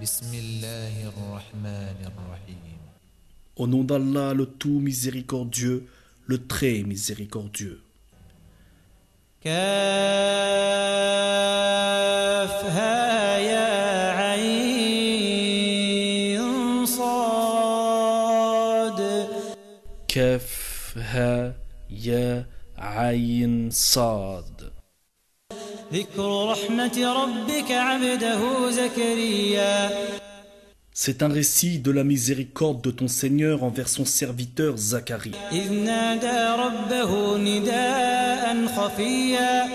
Bismillahir-Rahmanir-Rahim. Au nom d'Allah, le tout miséricordieux, le très miséricordieux. كافها يا عين صاد Kaf, ha, ya, ayn, sad. ذكر رحمة ربك عبده زكريا C'est un récit de la miséricorde de ton Seigneur envers son serviteur Zacharie. إذ نادى ربه نداء خفيا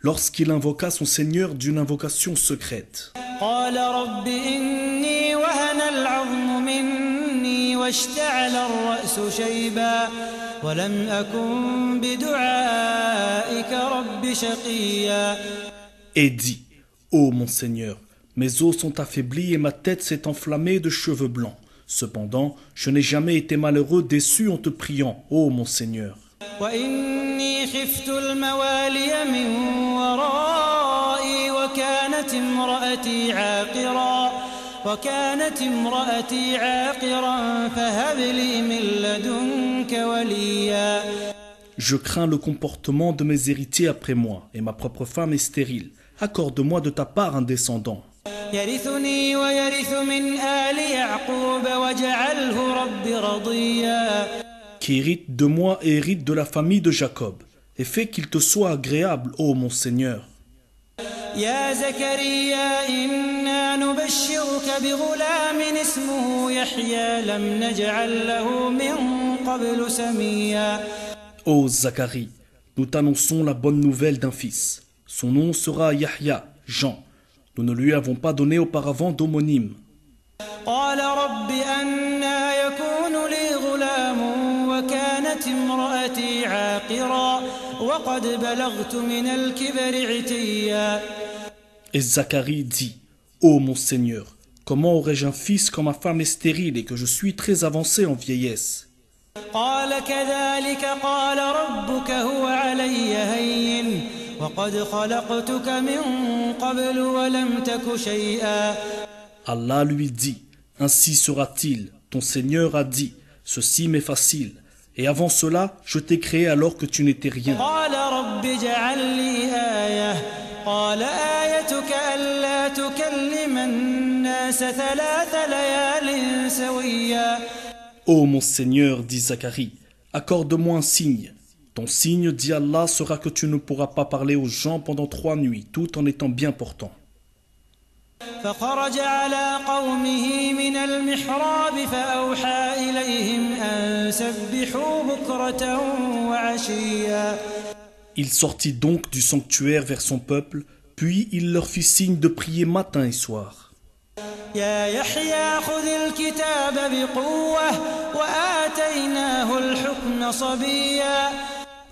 Lorsqu'il invoqua son Seigneur d'une invocation secrète. قال رب إني وهن العظم مني واشتعل الرأس شيبا ولم أكن بدعائك رب شقيا Et dit, ô mon Seigneur, mes os sont affaiblis et ma tête s'est enflammée de cheveux blancs. Cependant, je n'ai jamais été malheureux, déçu en te priant, ô mon Seigneur. وإني خفت الموالي من ورائي وكانت امرأتي عاقرا فهب لي من لدنك وليا Je crains le comportement de mes héritiers après moi, et ma propre femme est stérile. Accorde-moi de ta part un descendant, يرثني ويرث من آل يعقوب واجعله رب رضيا qui hérite de moi et hérite de la famille de Jacob, et fais qu'il te soit agréable, ô mon Seigneur. يا زكريا إنا نبشرك بغلام اسمه يحيى لم نجعل له من قبل سميا Ô Zacharie, nous t'annonçons la bonne nouvelle d'un fils. Son nom sera Yahya, Jean. Nous ne lui avons pas donné auparavant d'homonyme. قال رب أنى يكون لي غلام وكانت امرأتي عاقرا وقد بلغت من الكبر عتيا Et Zacharie dit, ô mon Seigneur, comment aurais-je un fils quand ma femme est stérile et que je suis très avancé en vieillesse? قال كذلك قال ربك هو علي هين وقد خلقتك من قبل ولم تك شيئا Allah lui dit, ainsi sera-t-il, ton Seigneur a dit, ceci m'est facile, et avant cela, je t'ai créé alors que tu n'étais rien. قال رب اجعل لي آية قال آيتك ألا تكلم الناس 3 ليال سويا Ô mon Seigneur, dit Zacharie, accorde-moi un signe. Ton signe, dit Allah, sera que tu ne pourras pas parler aux gens pendant 3 nuits, tout en étant bien portant. فخرج على قومه من المحراب فأوحى إليهم أن سبحوا بكرة وعشيا Il sortit donc du sanctuaire vers son peuple, puis il leur fit signe de prier matin et soir. يا يحيى خذ الكتاب بقوة وآتيناه الحكم صبيا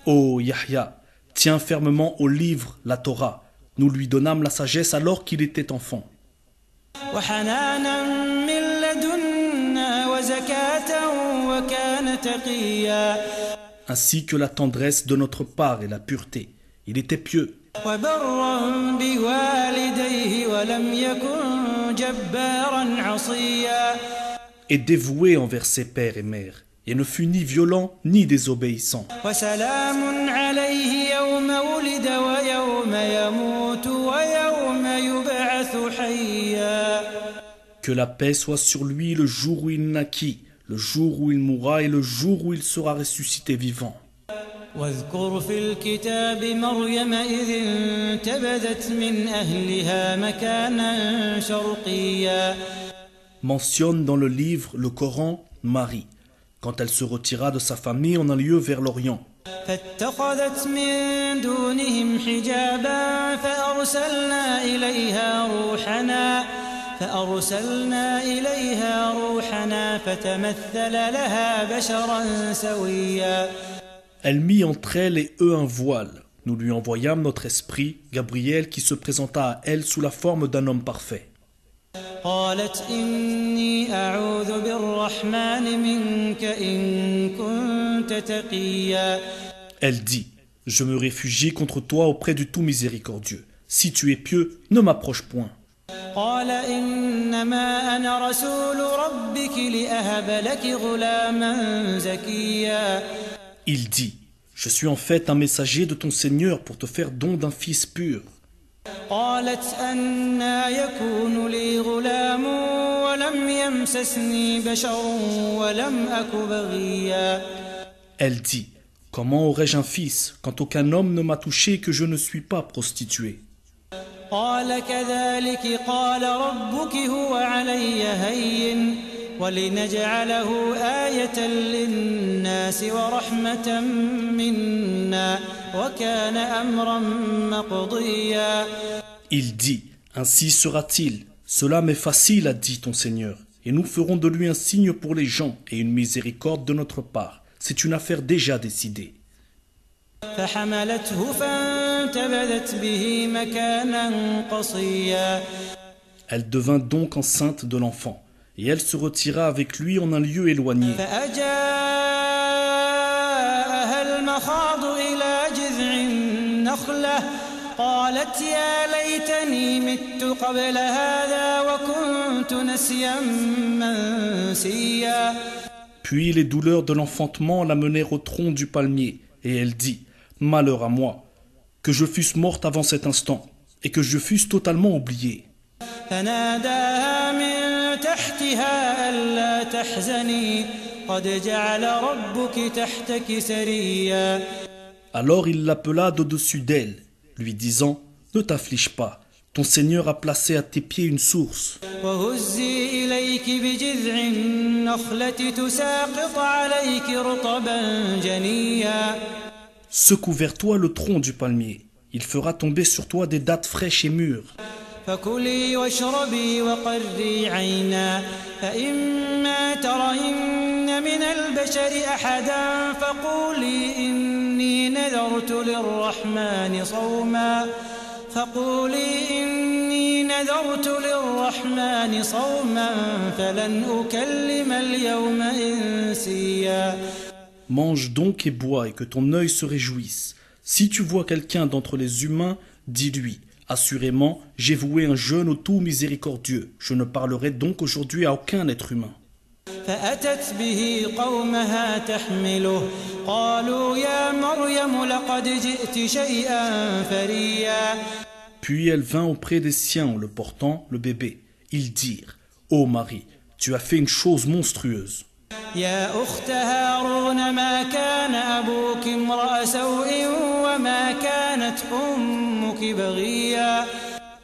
Ô Yahya, tiens fermement au livre, la Torah. Nous lui donnâmes la sagesse alors qu'il était enfant. وحنانا من لدنا وزكاة وكان تقيا Ainsi que la tendresse de notre part et la pureté. Il était pieux. وبرا بوالديه ولم يكن جبارا عصيا Et dévoué envers ses pères et mères, et ne fut ni violent ni désobéissant. وسلام عليه يوم ولد ويوم يموت ويوم يبعث حيا Que la paix soit sur lui le jour où il naquit, le jour où il mourra et le jour où il sera ressuscité vivant. واذكر في الكتاب مريم إذ انتبذت من أهلها مكانا شرقيا Mentionne dans le livre, le Coran, Marie, quand elle se retira de sa famille en un lieu vers l'Orient. فاتخذت من دونهم حجابا فأرسلنا إليها روحنا فتمثل لها بشرا سويا Elle mit entre elle et eux un voile. Nous lui envoyâmes notre esprit, Gabriel, qui se présenta à elle sous la forme d'un homme parfait. قالت إني أعوذ بالرحمن منك إن كنت تقيا Elle dit, je me réfugie contre toi auprès du tout miséricordieux. Si tu es pieux, ne m'approche point. قال إنما أنا رسول ربك لأهب لك غلاما زكيا. Il dit, je suis en fait un messager de ton Seigneur pour te faire don d'un fils pur. قالت أنى يكون لي غلام ولم يمسسني بشر ولم أك بغيا. Elle dit, comment aurais-je un fils quand aucun homme ne m'a touché et que je ne suis pas prostituée? قال كذلك قال ربك هو علي هين ولنجعله آية للناس ورحمة منا وكان أمرا مقضيا. Il dit, ainsi sera-t-il. Cela m'est facile, a dit ton Seigneur, et nous ferons de lui un signe pour les gens et une miséricorde de notre part. C'est une affaire déjà décidée. فحملته فانتبذت به مكانا قصيا. Elle devint donc enceinte de l'enfant, et elle se retira avec lui en un lieu éloigné. فأجاءها المخاض إلى جذع النخلة قالت يا ليتني مت قبل هذا وكنت نسيا منسيا. Puis les douleurs de l'enfantement la menèrent au tronc du palmier, et elle dit, malheur à moi, que je fusse morte avant cet instant, et que je fusse totalement oubliée. فناداها من تحتها ألا تحزني قد جعل ربك تحتك سريا. Alors il l'appela d'au-dessus d'elle, lui disant, ne t'afflige pas, ton Seigneur a placé à tes pieds une source. وهزي إليك بجذع النخلة تساقط عليك رطبا جنيا. Secoue vers toi le tronc du palmier, il fera tomber sur toi des dattes fraîches et mûres. فكلي واشربي وقري عينا فإما ترين من البشر أحدا فقولي إني نذرت للرحمن صوما فلن أكلم اليوم إنسيا. Mange donc et bois et que ton œil se réjouisse. Si tu vois quelqu'un d'entre les humains, dis-lui, assurément, j'ai voué un jeûne au tout miséricordieux. Je ne parlerai donc aujourd'hui à aucun être humain. فأتت به قومها تحمله قالوا يا مريم لقد جئت شيئا فريا. Puis elle vint auprès des siens en le portant, le bébé. Ils dirent, ô Marie, tu as fait une chose monstrueuse. يا أخت هارون ما كان أبوك امرأ سوء وما كانت أمك بغيا.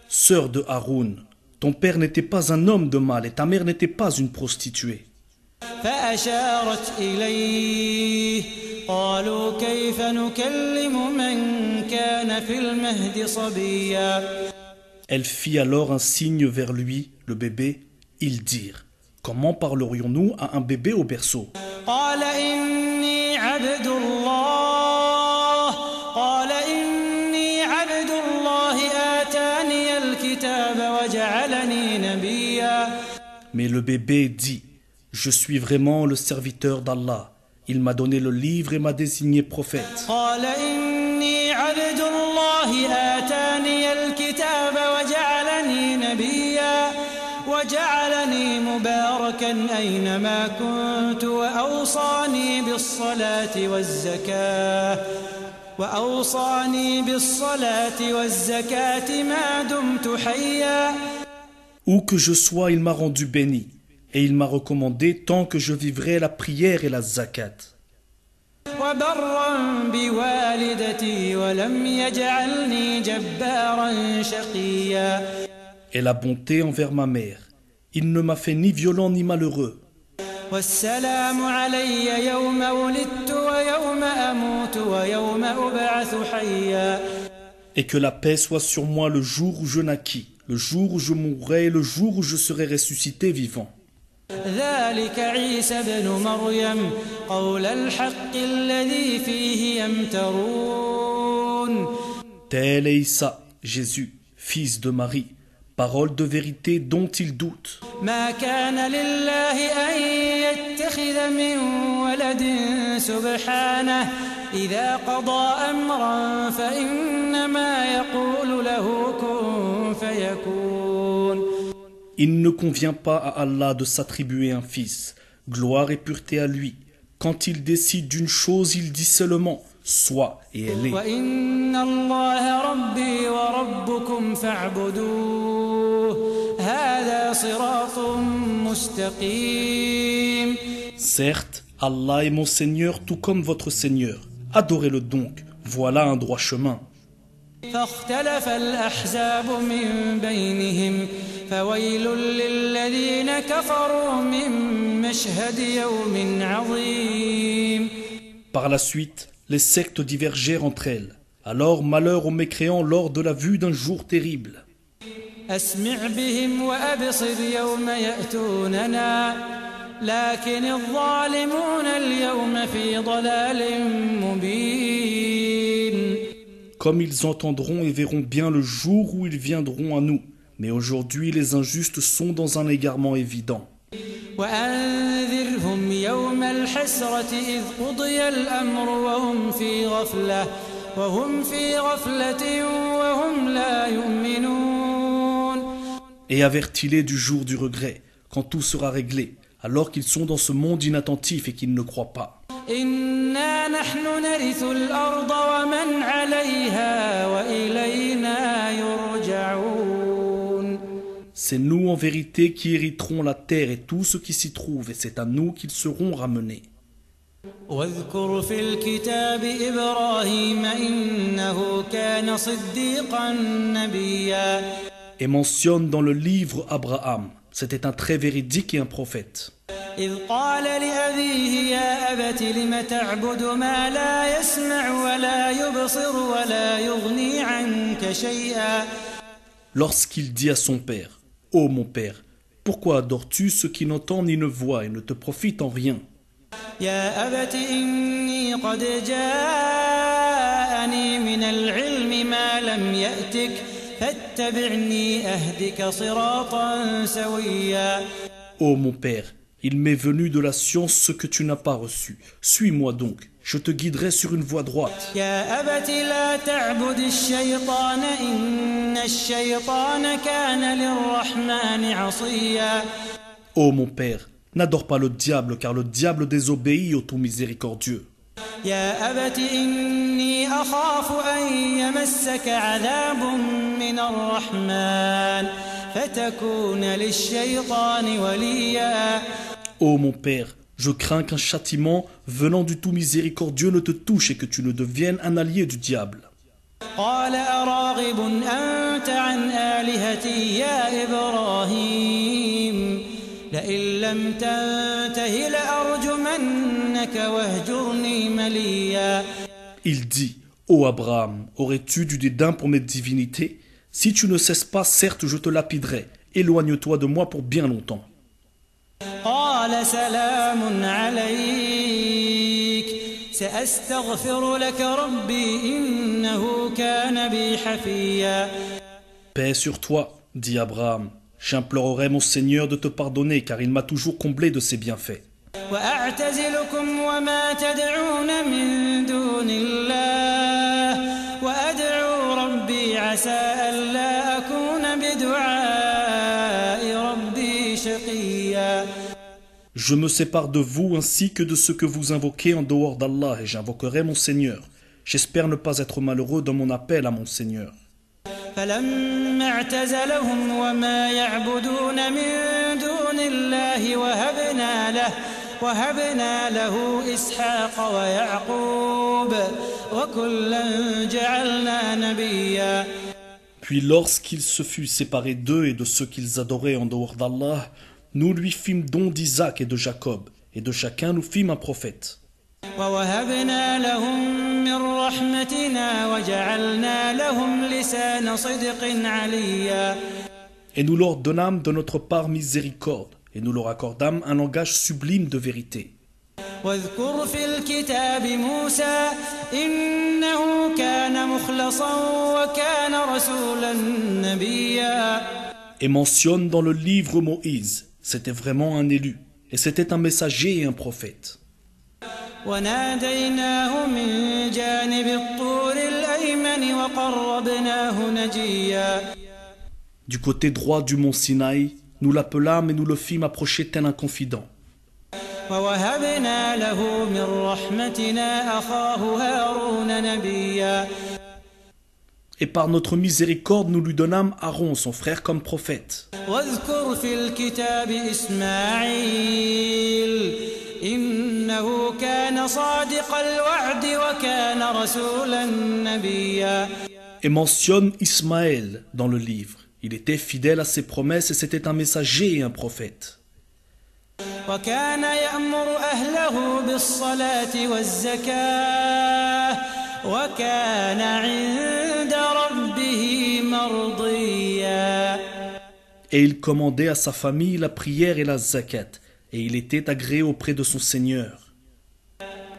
Sœur de Haroun, ton père n'était pas un homme de mal et ta mère n'était pas une prostituée. فأشارت إليه قالوا كيف نكلم من كان في المهد صبيا. Elle fit alors un signe vers lui, le bébé. Ils dirent, comment parlerions-nous à un bébé au berceau? قال إني عبد الله آتاني الكتاب وجعلني نبيا. Mais le bébé dit, je suis vraiment le serviteur d'Allah. Il m'a donné le livre et m'a désigné prophète. قال إني عبد الله آتاني الكتاب وجعلني نبيا وجعلني مباركا أينما كنت وأوصاني بالصلاة والزكاة ما دمت حيا. Où que je sois, il m'a rendu béni. Et il m'a recommandé tant que je vivrai la prière et la zakat. وبرا بوالدتي ولم يجعلني جبارا شقيا. Et la bonté envers ma mère. Il ne m'a fait ni violent ni malheureux. والسلام علي يوم ولدت ويوم أموت ويوم أبعث حيا. Et que la paix soit sur moi le jour où je naquis, le jour où je mourrai et le jour où je serai ressuscité vivant. ذلك عيسى ابن مريم قول الحق الذي فيه يمترون. Tel est Issa, Jésus, fils de Marie, parole de vérité dont il doute. ما كان لله أن يتخذ من ولد سبحانه إذا قضى أمرا فإنما يقول له كن فيكون. Il ne convient pas à Allah de s'attribuer un fils. Gloire et pureté à lui. Quand il décide d'une chose, il dit seulement « Sois » et elle est. وإن الله ربي وربكم فاعبدوه هذا صراط مستقيم. Certes, Allah est mon Seigneur tout comme votre Seigneur. Adorez-le donc. Voilà un droit chemin. فاختلف الأحزاب من بينهم فويل للذين كفروا من مشهد يوم عظيم. Par la suite, les sectes divergèrent entre elles. Alors malheur aux mécréants lors de la vue d'un jour terrible. أسمع بهم وأبصر يوم يأتوننا لكن الظالمون اليوم في ضلال مبين. Comme ils entendront et verront bien le jour où ils viendront à nous. Mais aujourd'hui, les injustes sont dans un égarement évident. وأنذرهم يوم الحسرة إذ قضي الأمر وهم في غفلة وهم لا يؤمنون. Et avertis-les du jour du regret, quand tout sera réglé, alors qu'ils sont dans ce monde inattentif et qu'ils ne croient pas. إنا نحن نرث الأرض ومن عليها وإلينا يرجعون. C'est nous en vérité qui hériterons la terre et tout ce qui s'y trouve, et c'est à nous qu'ils seront ramenés. واذكر في الكتاب إبراهيم إنه كان صديقا نبيا. Et mentionne dans le livre Abraham, c'était un très véridique et un prophète. إذ قال لأبيه يا أبت لم تعبد ما لا يسمع ولا يبصر ولا يغني عنك شيئا. Lorsqu'il dit à son père, « Ô mon père, pourquoi adores-tu ce qui n'entend ni ne voit et ne te profite en rien ?» يا أبت إني قد جاءني من العلم ما لم يأتك فاتبعني أهدك صراطا سويا. Ô mon père, il m'est venu de la science ce que tu n'as pas reçu. Suis-moi donc, je te guiderai sur une voie droite. يا أبت لا تعبد الشيطان إن الشيطان كان للرحمن عصيا. Ô mon père, n'adore pas le diable, car le diable désobéit au tout miséricordieux. يا أبت إني أخاف أن يمسك عذاب من الرحمن فتكون للشيطان وليا. Ô mon père, je crains qu'un châtiment venant du tout miséricordieux ne te touche et que tu ne deviennes un allié du diable. قال أراغب أنت عن آلهتي يا إبراهيم لئن لم تنته لأرجمنك واهجرني مليا. Il dit, ô Abraham, aurais-tu du dédain pour mes divinités? Si tu ne cesses pas, certes je te lapiderai. Éloigne-toi de moi pour bien longtemps. قال سلام عليك سأستغفر لك ربي إنه كان بي حفيا. Paix sur toi, dit Abraham. J'implorerai mon Seigneur de te pardonner, car il m'a toujours comblé de ses bienfaits. وأعتزلكم وما تدعون من دون الله وأدعو ربي عسى ألا أكون بدعاء ربي شقيا. Je me sépare de vous ainsi que de ce que vous invoquez en dehors d'Allah, et j'invoquerai mon Seigneur. J'espère ne pas être malheureux dans mon appel à mon Seigneur. فلما اعتزلهم وما يعبدون من دون الله وهبنا له إسحاق ويعقوب وكلا جعلنا نبيا. Puis lorsqu'il se fut séparé d'eux et de ceux qu'ils adoraient en dehors d'Allah, nous lui fîmes don d'Isaac et de Jacob, et de chacun nous fîmes un prophète. ووهبنا لهم من رحمتنا وجعلنا لهم لسان صدق عليا. Et nous leur donnâmes de notre part miséricorde, et nous leur accordâmes un langage sublime de vérité. واذكر في الكتاب موسى إنه كان مخلصا وكان رسولا نبيا. Et mentionne dans le livre Moïse, c'était vraiment un élu, et c'était un messager et un prophète. وناديناه من جانب الطور الأيمن وقربناه نجيا. Du côté droit du mont Sinaï, Nous l'appelâmes et nous le fîmes approcher tel un confident. ووهبنا له من رحمتنا أخاه هارون نبيا. Et par notre miséricorde, nous lui donnâmes Aaron, son frère, comme prophète. واذكر في الكتاب إسماعيل إنه كان صادق الوعد وكان رسولا نبيا. Et mentionne Ismaël dans le livre. Il était fidèle à ses promesses et c'était un messager et un prophète. وكان يأمر أهله بالصلاة والزكاة وكان عند ربه مرضيا. Et il commandait à sa famille la prière et la zakat, et il était agréé auprès de son Seigneur.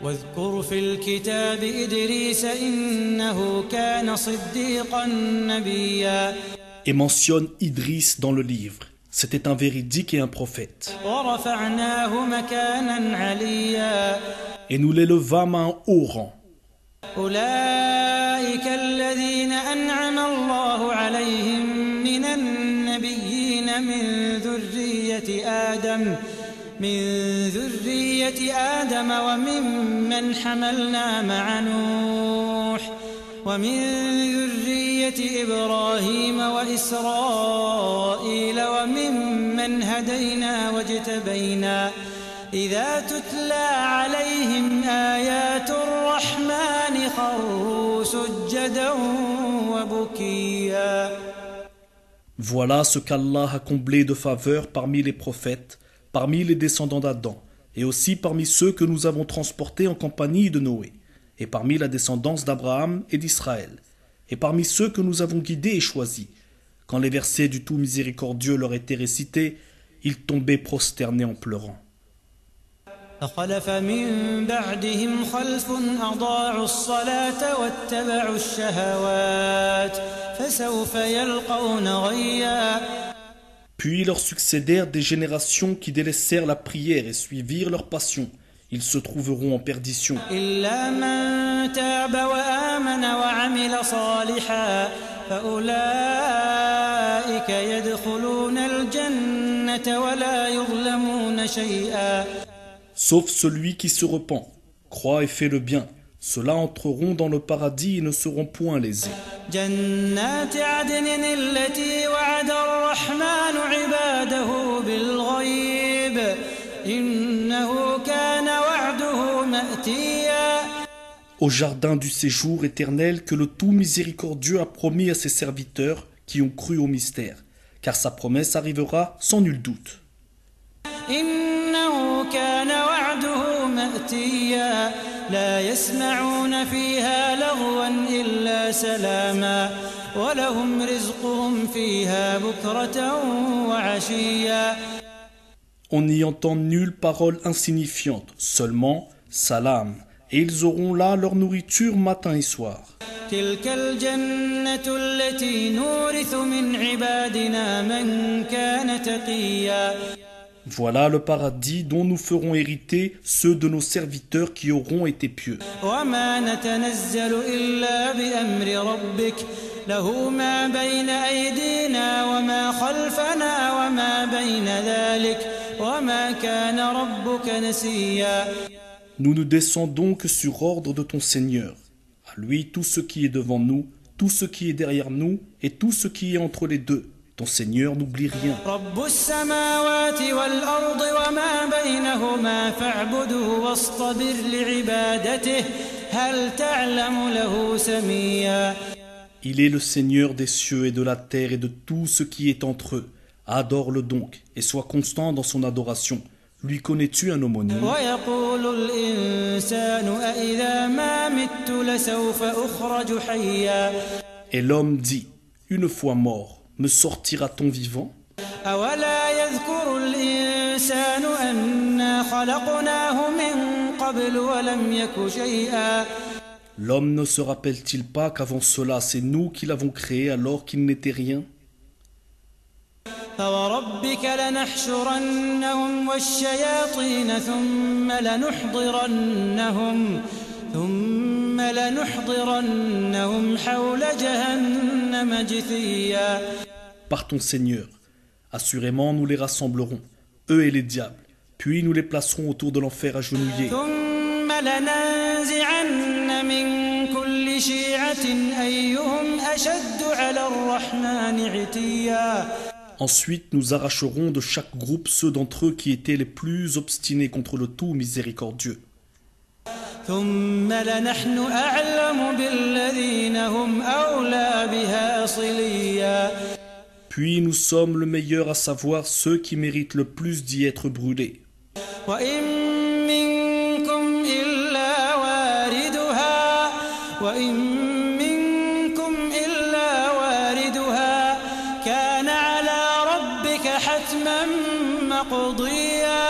واذكر في الكتاب إدريس إنه كان صديقا نبيا. Et mentionne Idriss dans le livre. C'était un véridique et un prophète. ورفعناه مكانا عليا. Et nous l'élevâmes à un haut rang. أولئك الذين أنعم الله عليهم من النبيين من ذرية آدم وممن حملنا مع نوح ومن ذرية إبراهيم وإسرائيل وممن هدينا واجتبينا إذا تتلى عليهم آيات الرحمن خروا سجدا وبكيا. Voilà ce qu'Allah a comblé de faveur parmi les prophètes, parmi les descendants d'Adam, et aussi parmi ceux que nous avons transportés en compagnie de Noé, et parmi la descendance d'Abraham et d'Israël, et parmi ceux que nous avons guidés et choisis. Quand les versets du tout miséricordieux leur étaient récités, ils tombaient prosternés en pleurant. فخلف من بعدهم خلف أضاعوا الصلاة واتبعوا الشهوات فسوف يلقون غيا. Puis leur succédèrent des générations qui délaissèrent la prière et suivirent leur passion. Ils se trouveront en perdition. إلا من تاب وآمن وعمل صالحا فأولئك يدخلون الجنة ولا يظلمون شيئا. Sauf celui qui se repent, croit et fait le bien. Ceux-là entreront dans le paradis et ne seront point lésés. جنات عدن التي وعد الرحمن عباده بالغيب إنه كان وعده مأتيا. Au jardin du séjour éternel que le tout miséricordieux a promis à ses serviteurs qui ont cru au mystère, car sa promesse arrivera sans nul doute. إنه كان وعده مأتيا لا يسمعون فيها لغوا إلا سلاما ولهم رزقهم فيها بكرة وعشيا. On n'y entend nulle parole insignifiante, seulement salam, et ils auront là leur nourriture matin et soir. تلك الجنة التي نورث من عبادنا من كان تقيا. Voilà le paradis dont nous ferons hériter ceux de nos serviteurs qui auront été pieux. وما نتنزل إلا بأمر ربك له ما بين أيدينا وما خلفنا وما بين ذلك وما كان ربك نسيا. Nous ne descendons que sur ordre de ton Seigneur. À lui tout ce qui est devant nous, tout ce qui est derrière nous et tout ce qui est entre les deux. Ton Seigneur n'oublie rien. رب السماوات والأرض وما بينهما فاعبده واصطبر لعبادته هل تعلم له سميا. Il est le Seigneur des cieux et de la terre et de tout ce qui est entre eux. Adore-le donc et sois constant dans son adoration. Lui connais-tu un homonyme? ويقول الإنسان أإذا ما مت لسوف أخرج حيا. Et l'homme dit, une fois mort, me sortira-t-on vivant? أولا يذكر الإنسان أنا خلقناه من قبل ولم يك شيئا. L'homme ne se rappelle-t-il pas qu'avant cela, c'est nous qui l'avons créé alors qu'il n'était rien? فوربك لنحشرنهم والشياطين ثم لنحضرنهم حول جهنم جثيا. Par ton Seigneur, Assurément, nous les rassemblerons, eux et les diables, puis nous les placerons autour de l'enfer agenouillés. ثم لننزعن من كل شيعة أيهم أشد على الرحمن عتيا. Ensuite, nous arracherons de chaque groupe ceux d'entre eux qui étaient les plus obstinés contre le tout miséricordieux. ثم لنحن أعلم بالذين هم أولى بها صليا. Puis nous sommes le meilleur à savoir ceux qui méritent le plus d'y être brûlés. وإن منكم إلا واردها وإن منكم إلا واردها كان على ربك حتما مقضيا.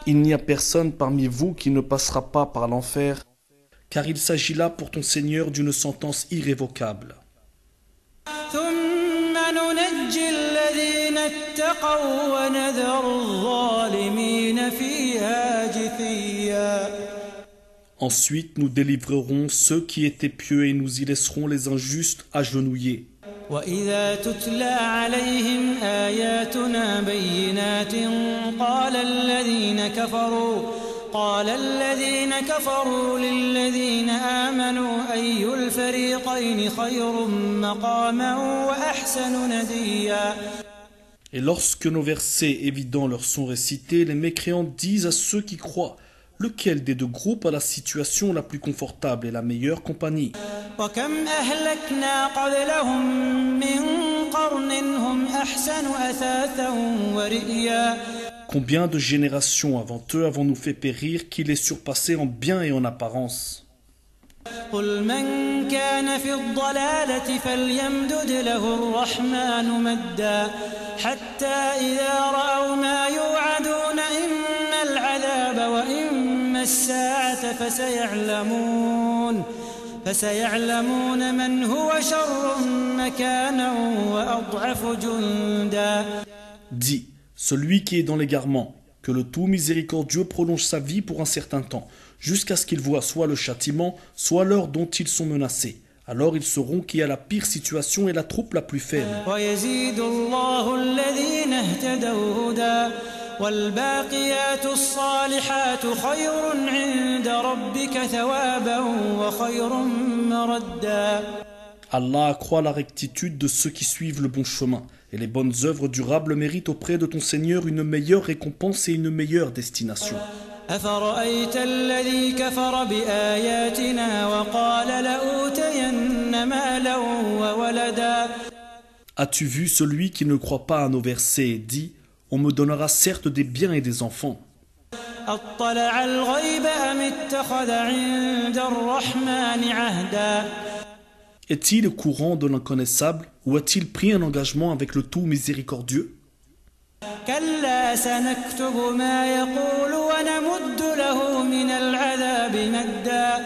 Il n'y a personne parmi vous qui ne passera pas par l'enfer, car il s'agit là pour ton Seigneur d'une sentence irrévocable. ثم ننجي الذين اتقوا ونذر الظالمين فيها جثيا. Ensuite, nous délivrerons ceux qui étaient pieux et nous y laisserons les injustes agenouillés. وإذا تتلى عليهم آياتنا بينات قال الذين كفروا للذين آمنوا أي الفريقين خير مقاما وأحسن نديا. Et lorsque nos versets évidents leur sont récités, les mécréants disent à ceux qui croient: lequel des deux groupes a la situation la plus confortable et la meilleure compagnie? وكم أهلكنا قبلهم من قرن هم أحسن أثاثا ورئيا. Combien de générations avant eux avons-nous fait périr qui les surpassaient en bien et en apparence? قل من كان في الضلالة فليمدد له الرحمن مدا حتى إذا رأوا ما يوعدون إما العذاب وإما الساعة فسيعلمون من هو شر مكانا وأضعف جندا. Dis, celui qui est dans l'égarement, que le tout miséricordieux prolonge sa vie pour un certain temps, jusqu'à ce qu'ils voient soit le châtiment, soit l'heure dont ils sont menacés. Alors ils sauront qui a la pire situation et la troupe la plus faible. ويزيد الله الذين اهتدوا هدى والباقيات الصالحات خير عند ربك ثوابا وخير مردا. Allah accroît la rectitude de ceux qui suivent le bon chemin, et les bonnes œuvres durables méritent auprès de ton Seigneur une meilleure récompense et une meilleure destination. أفرأيت الذي كفر بآياتنا وقال لأوتين مالا وولدا. As-tu vu celui qui ne croit pas à nos versets et dit: on me donnera certes des biens et des enfants? أطلع الغيب أم اتخذ عند الرحمن عهدا. Est-il au courant de l'inconnaissable ou a-t-il pris un engagement avec le tout miséricordieux? كلا سنكتب ما يقول ونمد له من العذاب مدا.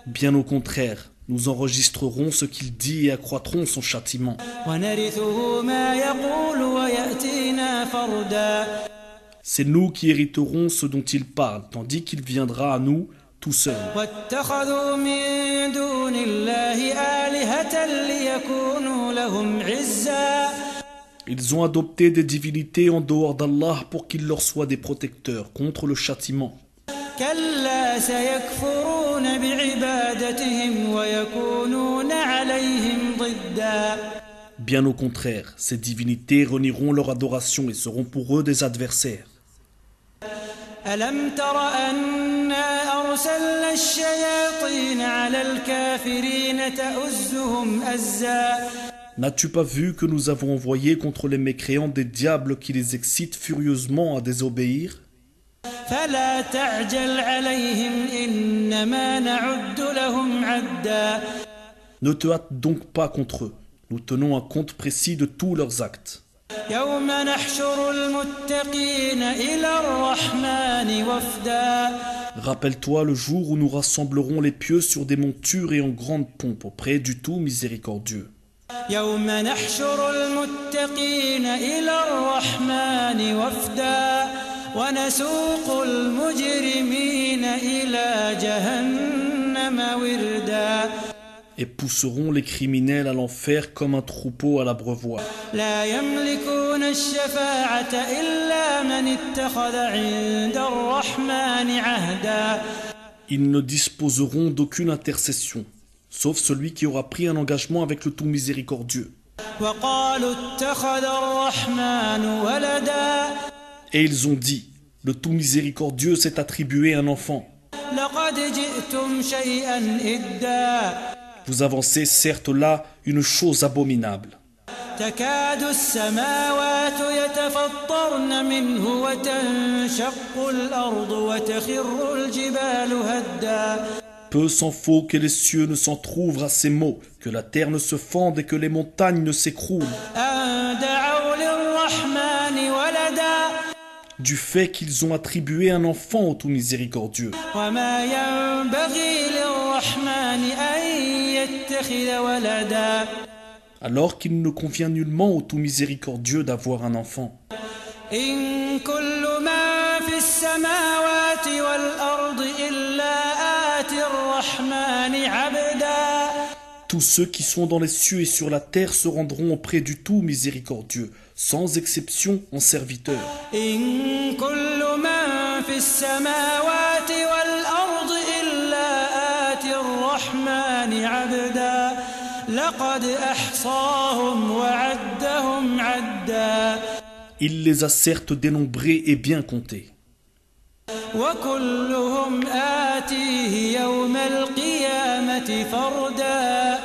Bien au contraire, nous enregistrerons ce qu'il dit et accroîtrons son châtiment. ونرثه ما يقول ويأتينا فردا. C'est nous qui hériterons ce dont il parle, tandis qu'il viendra à nous tout seul. واتخذوا من دون الله آلهة ليكونوا لهم عزا. Ils ont adopté des divinités en dehors d'Allah pour qu'ils leur soient des protecteurs contre le châtiment. كلا سيكفرون بعبادتهم ويكونون عليهم ضدا. Bien au contraire, ces divinités renieront leur adoration et seront pour eux des adversaires. ألم تر أنا أرسلنا الشياطين على الكافرين تؤزهم أزا. N'as-tu pas vu que nous avons envoyé contre les mécréants des diables qui les excitent furieusement à désobéir? فلا تعجل عليهم إنما نعد لهم عدا. Ne te hâte donc pas contre eux. Nous tenons un compte précis de tous leurs actes. يوم نحشر المتقين إلى الرحمن وفدا. Rappelle-toi le jour où nous rassemblerons les pieux sur des montures et en grande pompe auprès du tout miséricordieux. يوم نحشر المتقين إلى الرحمن وفدا ونسوق المجرمين إلى جهنم وردا. et pousseront les criminels à l'enfer comme un troupeau à l'abreuvoir. لا يملكون الشفاعة إلا من اتخذ عند الرحمن عهدا. Ils ne disposeront d'aucune intercession, sauf celui qui aura pris un engagement avec le tout miséricordieux. وقالوا اتخذ الرحمن ولدا. Et ils ont dit, le tout miséricordieux s'est attribué un enfant. لقد جئتم شيئا إدا. Vous avancez certes là une chose abominable. تكاد السماوات يتفطرن منه وتنشق الأرض وتخر الجبال هدا. Peu s'en faut que les cieux ne s'entr'ouvrent à ces mots, que la terre ne se fende et que les montagnes ne s'écroulent. أن دعوا للرحمن ولدا. Du fait qu'ils ont attribué un enfant au tout miséricordieux. وما ينبغي للرحمن أن يتخذ ولدا. Alors qu'il ne convient nullement au tout miséricordieux d'avoir un enfant. إن كل ما في السماوات والأرض إلا آتي الرحمن عبدا. Tous ceux qui sont dans les cieux et sur la terre se rendront auprès du tout miséricordieux, sans exception en serviteurs. إن كل ما في السماوات والأرض إلا آتي الرحمن عبدا. لقد أحصاهم وعدهم عدا. Il les a certes dénombrés et bien comptés. وكلهم آتيه يوم القيامة فردا.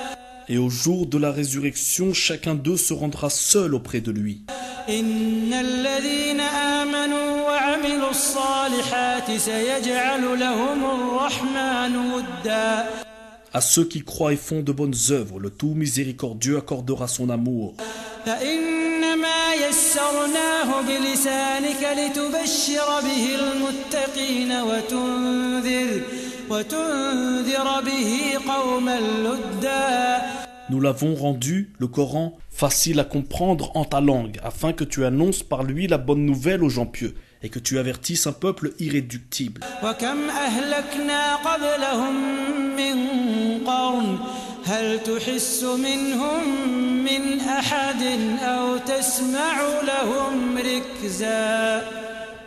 Et au jour de la résurrection, chacun d'eux se rendra seul auprès de lui. إن الذين آمنوا وعملوا الصالحات سيجعل لهم الرحمن ودا. À ceux qui croient et font de bonnes œuvres, le tout miséricordieux accordera son amour. فإنما يسرناه بلسانك لتبشر به المتقين وتنذر به قوما لدا. Nous l'avons rendu, le Coran, facile à comprendre en ta langue, afin que tu annonces par lui la bonne nouvelle aux gens pieux, et que tu avertisses un peuple irréductible. وكم أهلكنا قبلهم من قرن هل تحس منهم من أحد أو تسمع لهم ركزا.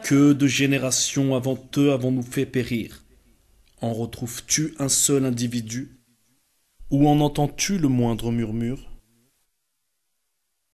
Que de générations avant eux avons-nous fait périr? En retrouves-tu un seul individu? Ou en entends-tu le moindre murmure?